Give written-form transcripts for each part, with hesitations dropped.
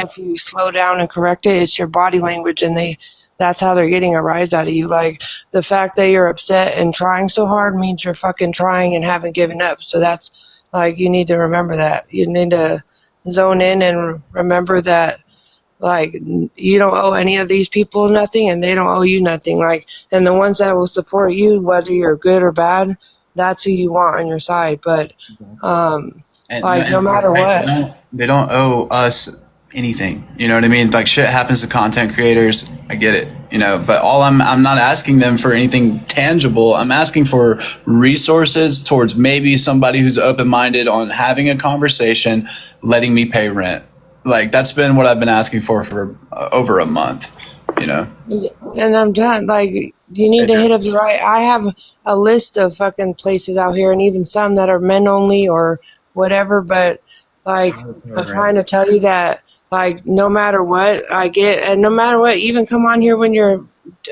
if you slow down and correct it, it's your body language, and that's how they're getting a rise out of you. Like, the fact that you're upset and trying so hard means you're fucking trying and haven't given up. So that's, like, you need to remember that. You need to zone in and remember that, like, you don't owe any of these people nothing, and they don't owe you nothing. Like, and the ones that will support you, whether you're good or bad, that's who you want on your side. But, no matter what. They don't owe us anything. You know what I mean? Like, shit happens to content creators. I get it. You know, but I'm not asking them for anything tangible. I'm asking for resources towards maybe somebody who's open-minded on having a conversation, letting me pay rent. Like, that's been what I've been asking for over a month, you know? And I'm done. Like, you need to hit up the right. I have a list of fucking places out here, and even some that are men only or whatever. But, like, I'm trying to tell you that, like, no matter what I get, and no matter what, even come on here when you're,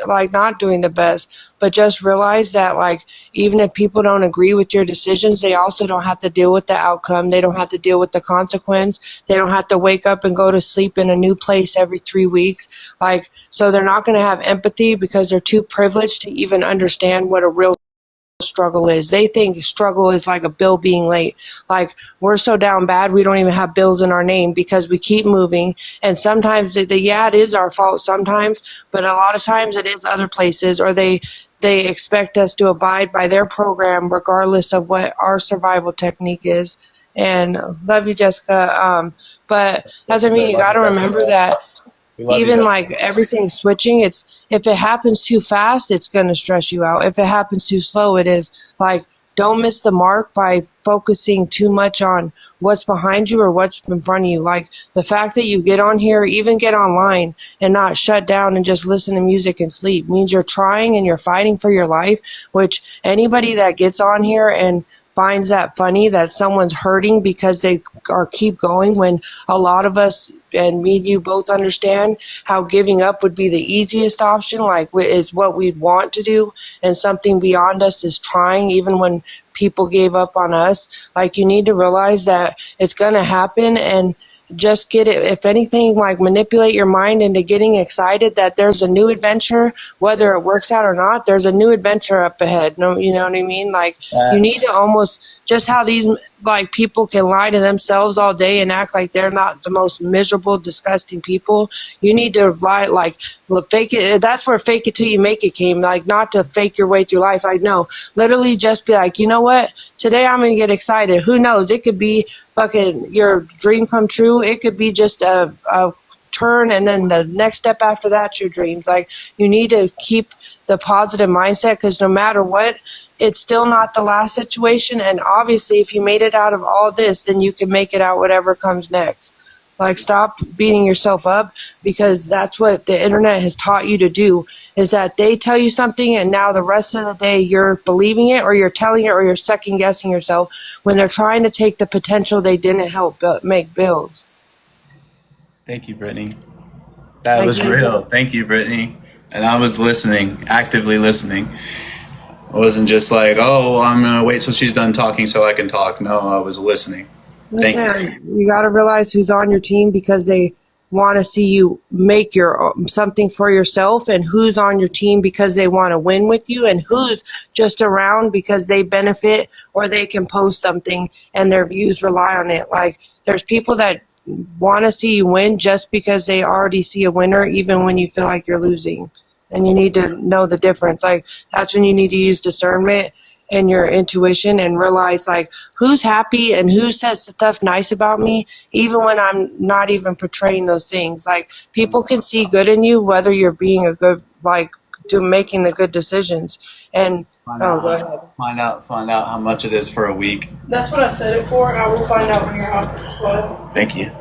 like, not doing the best, but just realize that, like, even if people don't agree with your decisions, they also don't have to deal with the outcome. They don't have to deal with the consequence. They don't have to wake up and go to sleep in a new place every 3 weeks. Like, so they're not going to have empathy because they're too privileged to even understand what a real struggle is. They think struggle is like a bill being late. Like, we're so down bad we don't even have bills in our name because we keep moving. And sometimes it is our fault sometimes, but a lot of times it is other places, or they expect us to abide by their program regardless of what our survival technique is. And love you, Jessica. But doesn't mean you got to remember that even like everything switching, if it happens too fast, it's going to stress you out. If it happens too slow, it is. Like, don't miss the mark by focusing too much on what's behind you or what's in front of you. Like, the fact that you get on here, even get online and not shut down and just listen to music and sleep means you're trying and you're fighting for your life, which anybody that gets on here and finds that funny that someone's hurting because they keep going, when a lot of us, and me and you both understand how giving up would be the easiest option, like, is what we want to do, and something beyond us is trying, even when people gave up on us. Like, you need to realize that it's going to happen, and just get it, if anything, like, manipulate your mind into getting excited that there's a new adventure, whether it works out or not. There's a new adventure up ahead. No, you know what I mean? Like, you need to almost, just how these, like, people can lie to themselves all day and act like they're not the most miserable, disgusting people. You need to lie, like, fake it. That's where fake it till you make it came. Like, not to fake your way through life. Like, no, literally just be like, you know what? Today I'm going to get excited. Who knows? It could be fucking your dream come true. It could be just a turn, and then the next step after that, your dreams. Like, you need to keep the positive mindset, because no matter what, it's still not the last situation. And obviously, if you made it out of all this, then you can make it out whatever comes next. Like, stop beating yourself up, because that's what the internet has taught you to do, is that they tell you something and now the rest of the day you're believing it, or you're telling it, or you're second guessing yourself when they're trying to take the potential they didn't help make build. Thank you, Brittany. That was real. Thank you, Brittany. And I was listening, actively listening. I wasn't just like, oh, I'm going to wait till she's done talking so I can talk. No, I was listening. Thank you. You got to realize who's on your team because they want to see you make something for yourself, and who's on your team because they want to win with you, and who's just around because they benefit or they can post something and their views rely on it. Like, there's people that want to see you win just because they already see a winner, even when you feel like you're losing. And you need to know the difference. Like, that's when you need to use discernment and your intuition and realize, like, who's happy and who says stuff nice about me, even when I'm not even portraying those things. Like, people can see good in you, whether you're being a good, like, making the good decisions. And go ahead. Find out how much it is for a week. That's what I said it for. I will find out when you're out. Thank you.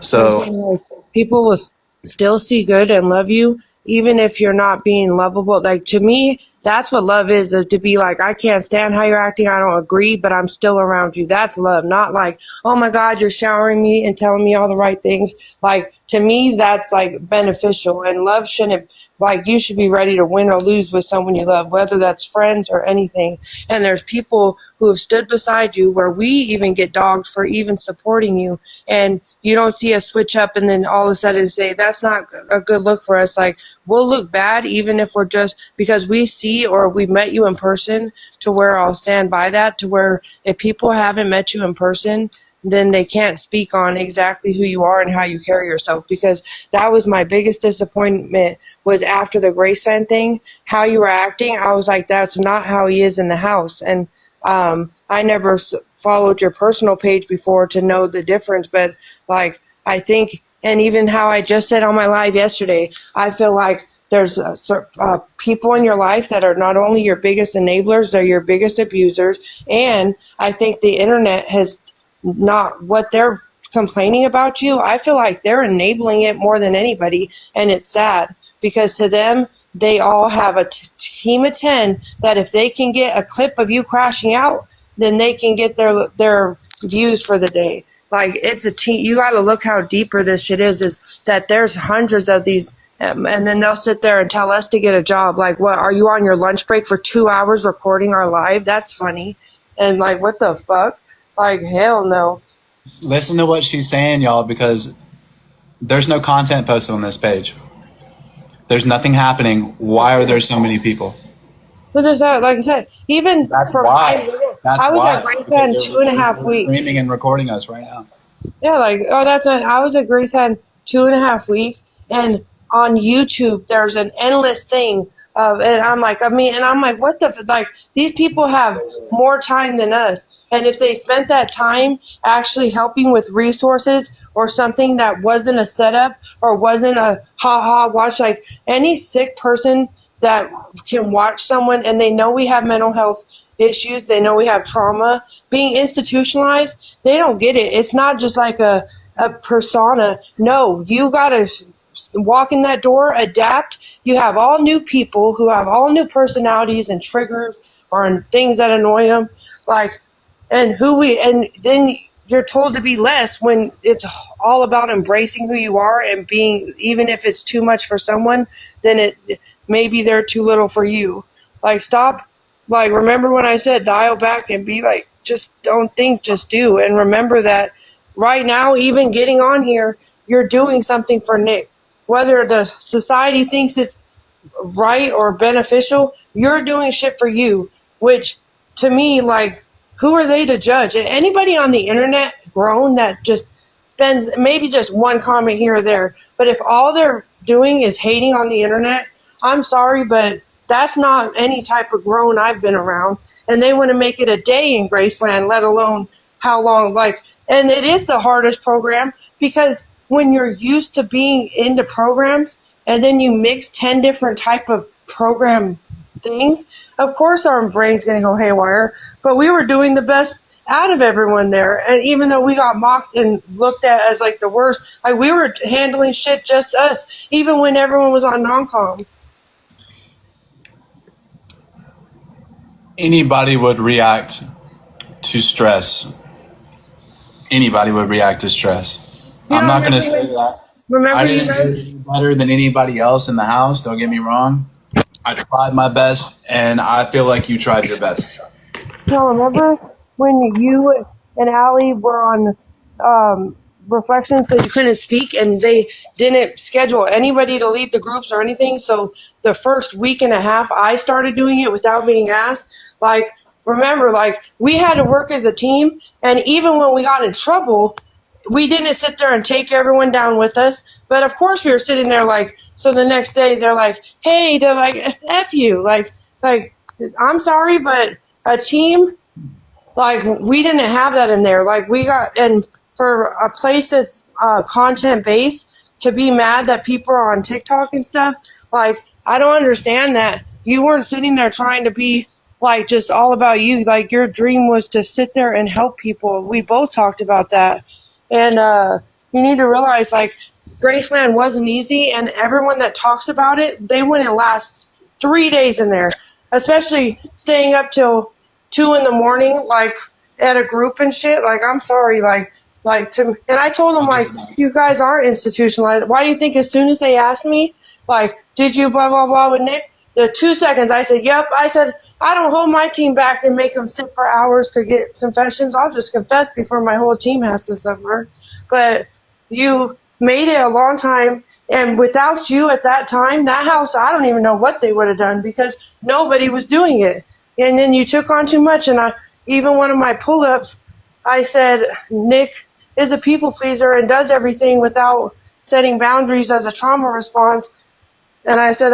So people will still see good and love you, even if you're not being lovable. Like, to me, that's what love is, to be like, I can't stand how you're acting, I don't agree, but I'm still around you. That's love. Not like, oh my God, you're showering me and telling me all the right things. Like, to me, that's like beneficial. And love shouldn't, like, you should be ready to win or lose with someone you love, whether that's friends or anything. And there's people who have stood beside you where we even get dogged for even supporting you. and you don't see a switch up and then all of a sudden say, that's not a good look for us. Like, we'll look bad even if we're just, because we see or we met you in person, to where I'll stand by that, to where if people haven't met you in person, then they can't speak on exactly who you are and how you carry yourself. Because that was my biggest disappointment, was after the Graceland thing, how you were acting. I was like, that's not how he is in the house. And I never followed your personal page before to know the difference. But like, I think, and even how I just said on my live yesterday, I feel like there's people in your life that are not only your biggest enablers, they're your biggest abusers. And I think the internet has not, what they're complaining about you, I feel like they're enabling it more than anybody. And it's sad, because to them, they all have a team of 10 that if they can get a clip of you crashing out, then they can get their views for the day. Like, it's a team. You got to look how deeper this shit is that there's hundreds of these, and then they'll sit there and tell us to get a job. Like, what, are you on your lunch break for 2 hours recording our live? That's funny. And like, what the fuck? Like, hell no. Listen to what she's saying, y'all, because there's no content posted on this page. There's nothing happening. Why are there so many people? What is that? Like I said, even That's for why. 5 minutes, That's I was why. at Graceland 2.5 weeks. Streaming and recording us right now. Yeah, like, oh, that's not, I was at Graceland 2.5 weeks, and on YouTube, there's an endless thing of, and I'm like, what the, like, these people have more time than us. And if they spent that time actually helping with resources or something that wasn't a setup or wasn't a watch, like any sick person that can watch someone and they know we have mental health issues, they know we have trauma, being institutionalized, they don't get it. It's not just like a persona. No, you gotta walk in that door, adapt. You have all new people who have all new personalities and triggers or things that annoy them, like, and then you're told to be less when it's all about embracing who you are and being, even if it's too much for someone, then maybe they're too little for you. Like, stop. Like, remember when I said dial back and be like, just don't think, just do. And remember that right now, even getting on here, you're doing something for Nick. Whether the society thinks it's right or beneficial, you're doing shit for you, which to me, like, who are they to judge? Anybody on the internet grown that just spends maybe just one comment here or there, but if all they're doing is hating on the internet, I'm sorry, but that's not any type of grown I've been around. And they want to make it a day in Graceland, let alone how long. Like, and it is the hardest program, because when you're used to being into programs and then you mix 10 different type of program things, of course our brain's going to go haywire. But we were doing the best out of everyone there. And even though we got mocked and looked at as like the worst, like, we were handling shit just us, even when everyone was on non-com. Anybody would react to stress. Anybody would react to stress. I'm not going to say that. Remember, I didn't do better than anybody else in the house. Don't get me wrong. I tried my best, and I feel like you tried your best. No, remember when you and Allie were on reflection, so you couldn't speak, and they didn't schedule anybody to lead the groups or anything. So the first week and a half, I started doing it without being asked. Like, remember, like, we had to work as a team, and even when we got in trouble, we didn't sit there and take everyone down with us. But of course we were sitting there, like, so the next day they're like, hey, they're like, F you. Like, I'm sorry, but a team, like, we didn't have that in there. Like, we got, and for a place that's content based, to be mad that people are on TikTok and stuff, like, I don't understand that. You weren't sitting there trying to be like just all about you. Like, your dream was to sit there and help people. We both talked about that. And you need to realize, like, Graceland wasn't easy, and everyone that talks about it, they wouldn't last 3 days in there, especially staying up till 2 a.m, like, at a group and shit. Like, I'm sorry, and I told them, like, you guys are institutionalized. Why do you think as soon as they asked me, like, did you blah, blah, blah with Nick? The 2 seconds, I said, yep. I said, I don't hold my team back and make them sit for hours to get confessions. I'll just confess before my whole team has to suffer. but you made it a long time. And without you at that time, that house, I don't even know what they would have done because nobody was doing it. And then you took on too much. And even one of my pull-ups, I said, Nick is a people pleaser and does everything without setting boundaries as a trauma response. And I said,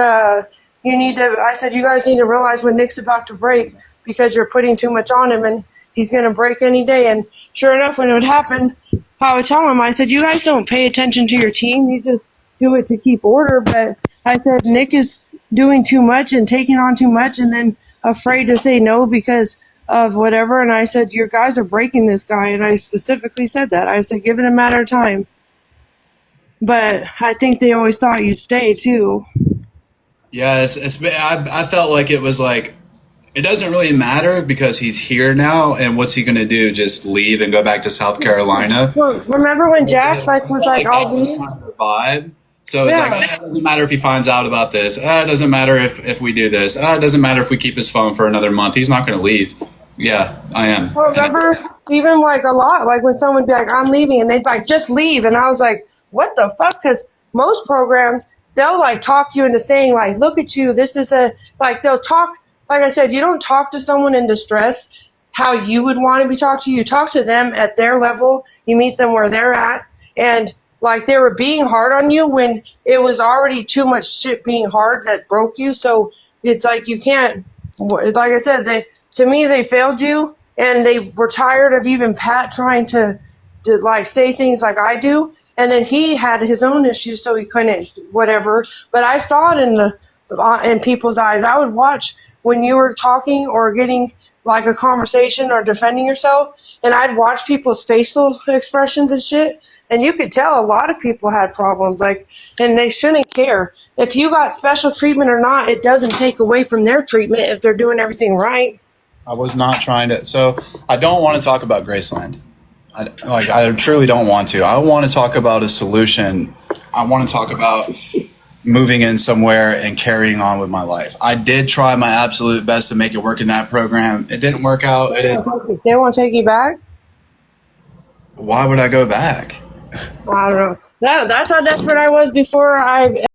you guys need to realize when Nick's about to break because you're putting too much on him and he's going to break any day. And sure enough, when it would happen, I would tell him, I said, you guys don't pay attention to your team. You just do it to keep order. But I said, Nick is doing too much and taking on too much and then afraid to say no because of whatever. And I said, your guys are breaking this guy. And I specifically said that. I said, give it a matter of time. But I think they always thought you'd stay too. Yeah, I felt like it was like, it doesn't really matter because he's here now, and what's he going to do? Just leave and go back to South Carolina? Well, remember when Jax was like, I'll leave? Vibe. So it's like, it doesn't matter if he finds out about this. It doesn't matter if we do this. It doesn't matter if we keep his phone for another month. He's not going to leave. Yeah, I am. Well, remember, even like a lot, like when someone would be like, I'm leaving, and they'd like, just leave. And I was like, what the fuck? Because most programs, they'll like talk you into staying, like, look at you. This is they'll talk. Like I said, you don't talk to someone in distress how you would want to be talked to. You talk to them at their level. You meet them where they're at. And like they were being hard on you when it was already too much shit being hard that broke you. So it's like you can't, like I said, to me, they failed you. And they were tired of even Pat trying to like say things like I do. And then he had his own issues, so he couldn't, whatever. But I saw it in people's eyes. I would watch when you were talking or getting like a conversation or defending yourself, and I'd watch people's facial expressions and shit, and you could tell a lot of people had problems, like, and they shouldn't care. If you got special treatment or not, it doesn't take away from their treatment if they're doing everything right. I was not trying to. So I don't want to talk about Graceland. I truly don't want to. I want to talk about a solution. I want to talk about moving in somewhere and carrying on with my life. I did try my absolute best to make it work in that program. It didn't work out. They won't take you back? Why would I go back? I don't know. That's how desperate I was before I